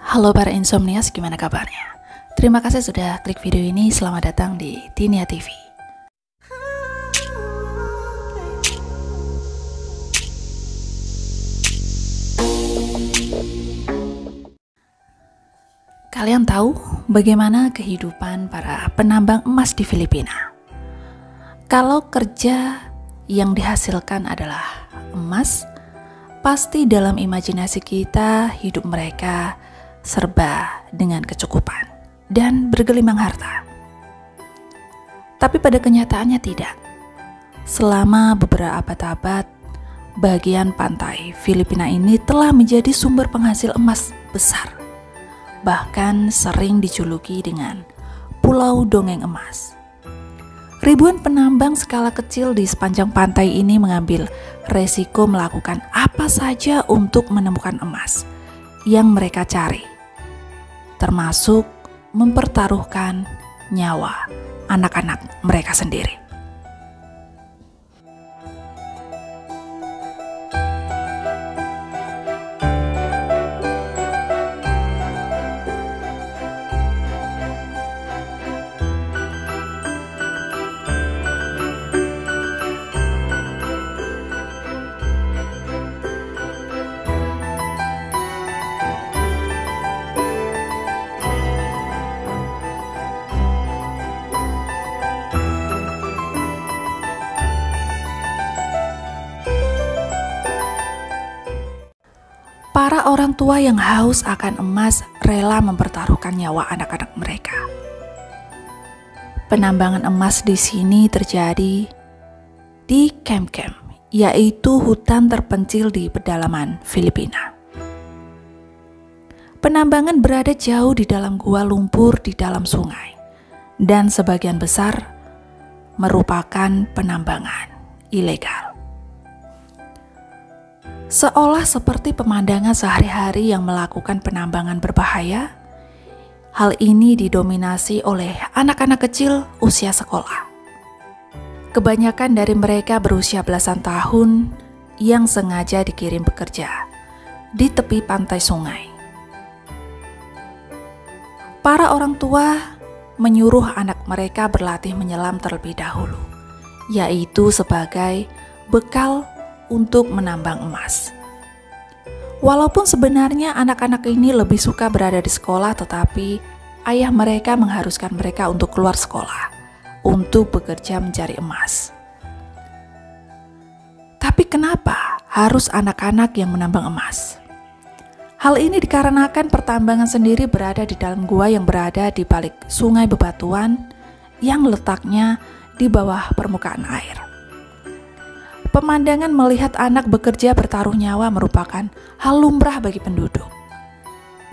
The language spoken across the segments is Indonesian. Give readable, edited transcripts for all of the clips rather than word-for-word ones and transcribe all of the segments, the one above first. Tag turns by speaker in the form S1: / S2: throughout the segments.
S1: Halo para insomnias, gimana kabarnya? Terima kasih sudah klik video ini. Selamat datang di Tinia TV. Kalian tahu bagaimana kehidupan para penambang emas di Filipina? Kalau kerja yang dihasilkan adalah emas, pasti dalam imajinasi kita hidup mereka serba dengan kecukupan dan bergelimang harta. Tapi pada kenyataannya tidak. Selama beberapa abad, bagian pantai Filipina ini telah menjadi sumber penghasil emas besar. Bahkan sering dijuluki dengan Pulau Dongeng Emas. Ribuan penambang skala kecil di sepanjang pantai ini mengambil resiko melakukan apa saja untuk menemukan emas yang mereka cari, termasuk mempertaruhkan nyawa anak-anak mereka sendiri. Para orang tua yang haus akan emas rela mempertaruhkan nyawa anak-anak mereka. Penambangan emas di sini terjadi di Kem-Kem, yaitu hutan terpencil di pedalaman Filipina. Penambangan berada jauh di dalam gua lumpur di dalam sungai, dan sebagian besar merupakan penambangan ilegal. Seolah seperti pemandangan sehari-hari yang melakukan penambangan berbahaya, hal ini didominasi oleh anak-anak kecil usia sekolah. Kebanyakan dari mereka berusia belasan tahun yang sengaja dikirim bekerja di tepi pantai sungai. Para orang tua menyuruh anak mereka berlatih menyelam terlebih dahulu, yaitu sebagai bekal untuk menambang emas. Walaupun sebenarnya anak-anak ini lebih suka berada di sekolah, tetapi ayah mereka mengharuskan mereka untuk keluar sekolah untuk bekerja mencari emas. Tapi kenapa harus anak-anak yang menambang emas? Hal ini dikarenakan pertambangan sendiri berada di dalam gua yang berada di balik sungai bebatuan yang letaknya di bawah permukaan air. Pemandangan melihat anak bekerja bertaruh nyawa merupakan hal lumrah bagi penduduk.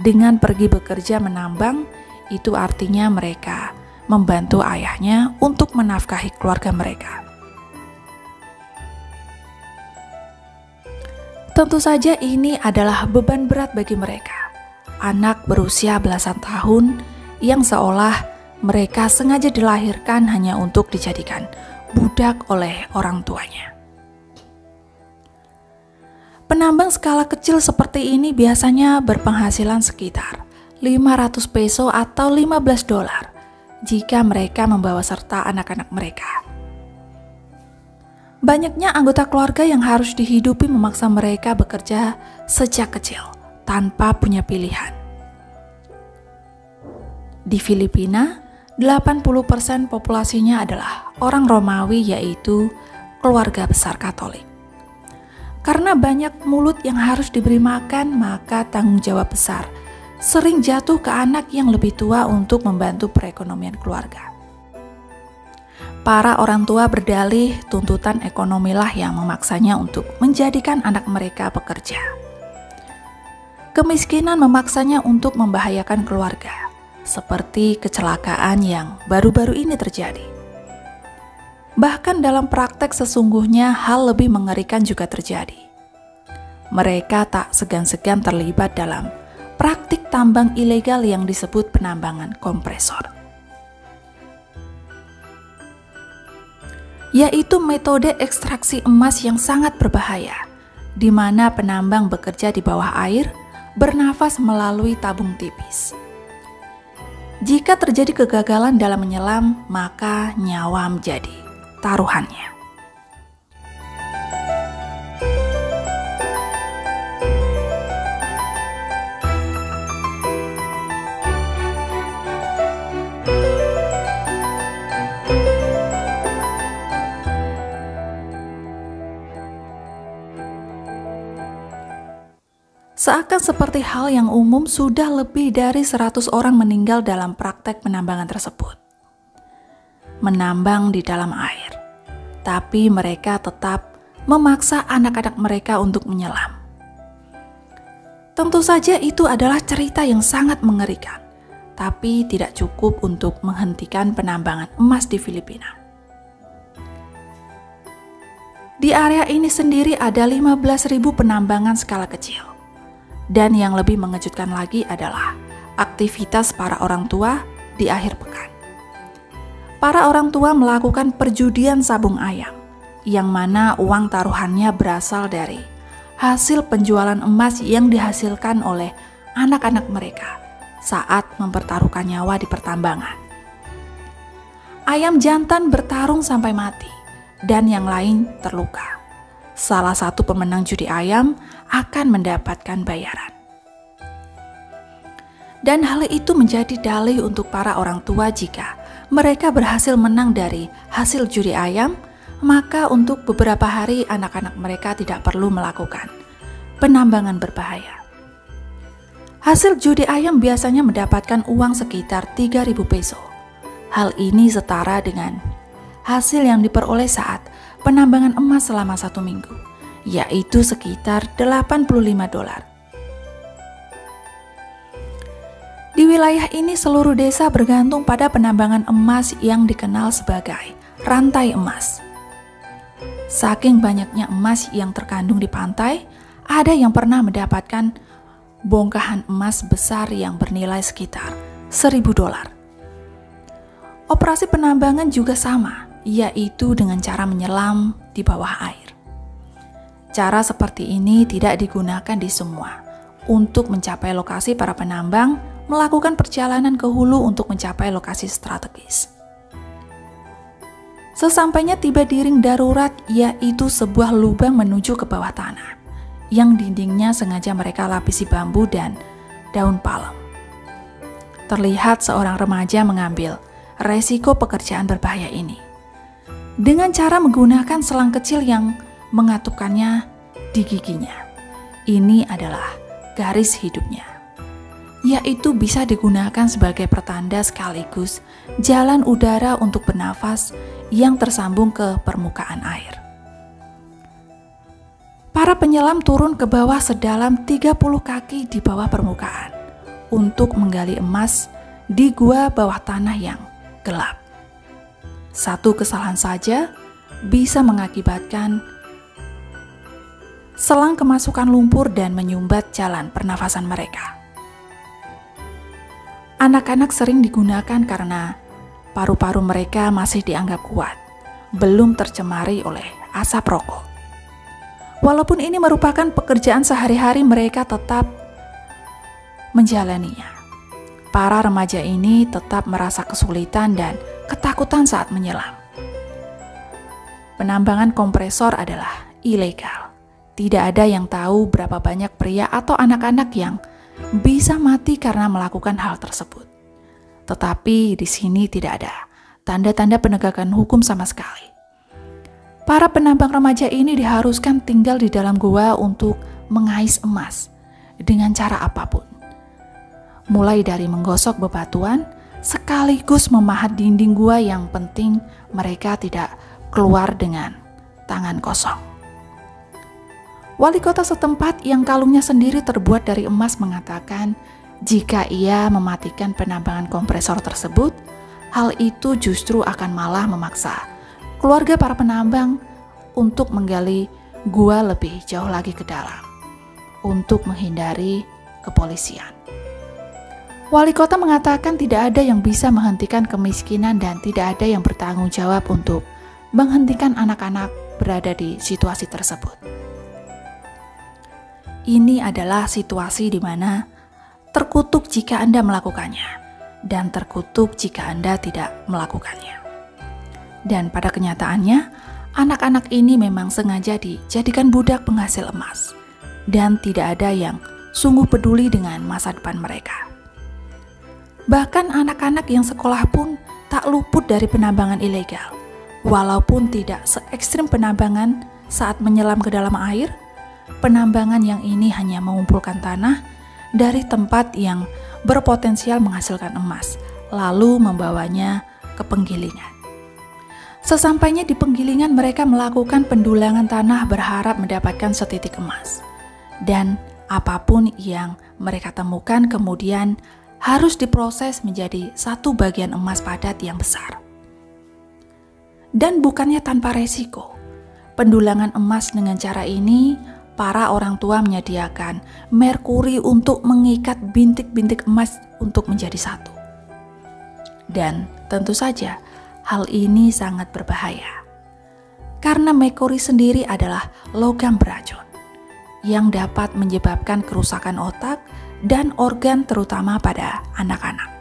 S1: Dengan pergi bekerja menambang, itu artinya mereka membantu ayahnya untuk menafkahi keluarga mereka. Tentu saja ini adalah beban berat bagi mereka. Anak berusia belasan tahun yang seolah mereka sengaja dilahirkan hanya untuk dijadikan budak oleh orang tuanya. Penambang skala kecil seperti ini biasanya berpenghasilan sekitar 500 peso atau 15 dolar jika mereka membawa serta anak-anak mereka. Banyaknya anggota keluarga yang harus dihidupi memaksa mereka bekerja sejak kecil tanpa punya pilihan. Di Filipina, 80% populasinya adalah orang Romawi, yaitu keluarga besar Katolik. Karena banyak mulut yang harus diberi makan, maka tanggung jawab besar sering jatuh ke anak yang lebih tua untuk membantu perekonomian keluarga. Para orang tua berdalih tuntutan ekonomilah yang memaksanya untuk menjadikan anak mereka bekerja. Kemiskinan memaksanya untuk membahayakan keluarga, seperti kecelakaan yang baru-baru ini terjadi. Bahkan dalam praktek sesungguhnya hal lebih mengerikan juga terjadi. Mereka tak segan-segan terlibat dalam praktik tambang ilegal yang disebut penambangan kompresor, yaitu metode ekstraksi emas yang sangat berbahaya, di mana penambang bekerja di bawah air bernafas melalui tabung tipis. Jika terjadi kegagalan dalam menyelam, maka nyawa menjadi taruhannya. Seakan seperti hal yang umum, sudah lebih dari 100 orang meninggal dalam praktek penambangan tersebut. Menambang di dalam air, tapi mereka tetap memaksa anak-anak mereka untuk menyelam. Tentu saja itu adalah cerita yang sangat mengerikan, tapi tidak cukup untuk menghentikan penambangan emas di Filipina. Di area ini sendiri ada 15.000 penambangan skala kecil. Dan yang lebih mengejutkan lagi adalah aktivitas para orang tua di akhir pekan. Para orang tua melakukan perjudian sabung ayam, yang mana uang taruhannya berasal dari hasil penjualan emas yang dihasilkan oleh anak-anak mereka saat mempertaruhkan nyawa di pertambangan. Ayam jantan bertarung sampai mati, dan yang lain terluka. Salah satu pemenang judi ayam akan mendapatkan bayaran. Dan hal itu menjadi dalih untuk para orang tua jika mereka berhasil menang dari hasil judi ayam, maka untuk beberapa hari anak-anak mereka tidak perlu melakukan penambangan berbahaya. Hasil judi ayam biasanya mendapatkan uang sekitar 3.000 peso. Hal ini setara dengan hasil yang diperoleh saat penambangan emas selama 1 minggu, yaitu sekitar $85. Di wilayah ini seluruh desa bergantung pada penambangan emas yang dikenal sebagai rantai emas. Saking banyaknya emas yang terkandung di pantai, ada yang pernah mendapatkan bongkahan emas besar yang bernilai sekitar $1.000. Operasi penambangan juga sama, yaitu dengan cara menyelam di bawah air. Cara seperti ini tidak digunakan di semua. Untuk mencapai lokasi, para penambang melakukan perjalanan ke hulu untuk mencapai lokasi strategis. Sesampainya tiba di ring darurat, yaitu sebuah lubang menuju ke bawah tanah, yang dindingnya sengaja mereka lapisi bambu dan daun palem. Terlihat seorang remaja mengambil resiko pekerjaan berbahaya ini dengan cara menggunakan selang kecil yang mengatupkannya di giginya. Ini adalah garis hidupnya, yaitu bisa digunakan sebagai pertanda sekaligus jalan udara untuk bernafas yang tersambung ke permukaan air. Para penyelam turun ke bawah sedalam 30 kaki di bawah permukaan untuk menggali emas di gua bawah tanah yang gelap. Satu kesalahan saja bisa mengakibatkan selang kemasukan lumpur dan menyumbat jalan pernafasan mereka. Anak-anak sering digunakan karena paru-paru mereka masih dianggap kuat, belum tercemari oleh asap rokok. Walaupun ini merupakan pekerjaan sehari-hari, mereka tetap menjalaninya. Para remaja ini tetap merasa kesulitan dan ketakutan saat menyelam. Penambangan kompresor adalah ilegal. Tidak ada yang tahu berapa banyak pria atau anak-anak yang bisa mati karena melakukan hal tersebut. Tetapi di sini tidak ada tanda-tanda penegakan hukum sama sekali. Para penambang remaja ini diharuskan tinggal di dalam gua untuk mengais emas dengan cara apapun. Mulai dari menggosok bebatuan, sekaligus memahat dinding gua, yang penting mereka tidak keluar dengan tangan kosong. Wali kota setempat yang kalungnya sendiri terbuat dari emas mengatakan jika ia mematikan penambangan kompresor tersebut, hal itu justru akan malah memaksa keluarga para penambang untuk menggali gua lebih jauh lagi ke dalam untuk menghindari kepolisian. Wali kota mengatakan tidak ada yang bisa menghentikan kemiskinan dan tidak ada yang bertanggung jawab untuk menghentikan anak-anak berada di situasi tersebut. ini adalah situasi di mana terkutuk jika Anda melakukannya, dan terkutuk jika Anda tidak melakukannya. Dan pada kenyataannya, anak-anak ini memang sengaja dijadikan budak penghasil emas, dan tidak ada yang sungguh peduli dengan masa depan mereka. Bahkan anak-anak yang sekolah pun tak luput dari penambangan ilegal, walaupun tidak se-ekstrim penambangan saat menyelam ke dalam air. Penambangan yang ini hanya mengumpulkan tanah dari tempat yang berpotensial menghasilkan emas, lalu membawanya ke penggilingan. Sesampainya di penggilingan, mereka melakukan pendulangan tanah berharap mendapatkan setitik emas. Dan apapun yang mereka temukan kemudian harus diproses menjadi satu bagian emas padat yang besar. Dan bukannya tanpa resiko. Pendulangan emas dengan cara ini, para orang tua menyediakan merkuri untuk mengikat bintik-bintik emas untuk menjadi satu. Dan tentu saja hal ini sangat berbahaya. Karena merkuri sendiri adalah logam beracun yang dapat menyebabkan kerusakan otak dan organ terutama pada anak-anak.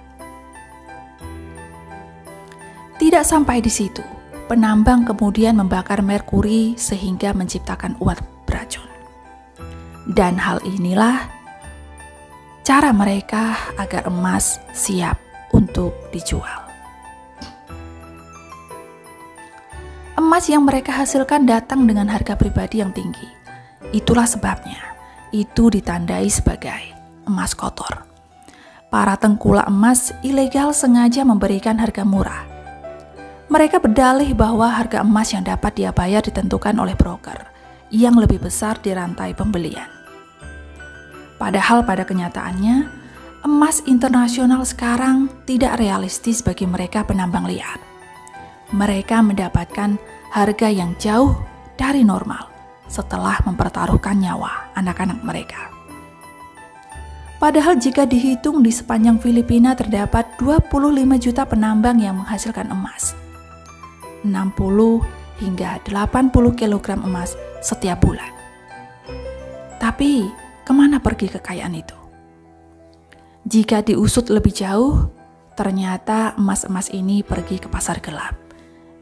S1: Tidak sampai di situ, penambang kemudian membakar merkuri sehingga menciptakan uap beracun. Dan hal inilah cara mereka agar emas siap untuk dijual. Emas yang mereka hasilkan datang dengan harga pribadi yang tinggi. Itulah sebabnya itu ditandai sebagai emas kotor. Para tengkulak emas ilegal sengaja memberikan harga murah. Mereka berdalih bahwa harga emas yang dapat dia bayar ditentukan oleh broker yang lebih besar di rantai pembelian. Padahal pada kenyataannya, emas internasional sekarang tidak realistis bagi mereka penambang liar. Mereka mendapatkan harga yang jauh dari normal setelah mempertaruhkan nyawa anak-anak mereka. Padahal jika dihitung di sepanjang Filipina terdapat 25 juta penambang yang menghasilkan emas. 60 hingga 80 kg emas setiap bulan. Tapi, kemana pergi kekayaan itu? Jika diusut lebih jauh, ternyata emas-emas ini pergi ke pasar gelap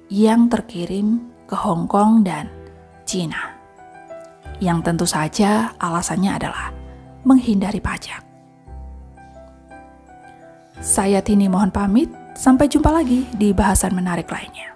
S1: yang terkirim ke Hong Kong dan Cina. Yang tentu saja alasannya adalah menghindari pajak. Saya Tini mohon pamit, sampai jumpa lagi di bahasan menarik lainnya.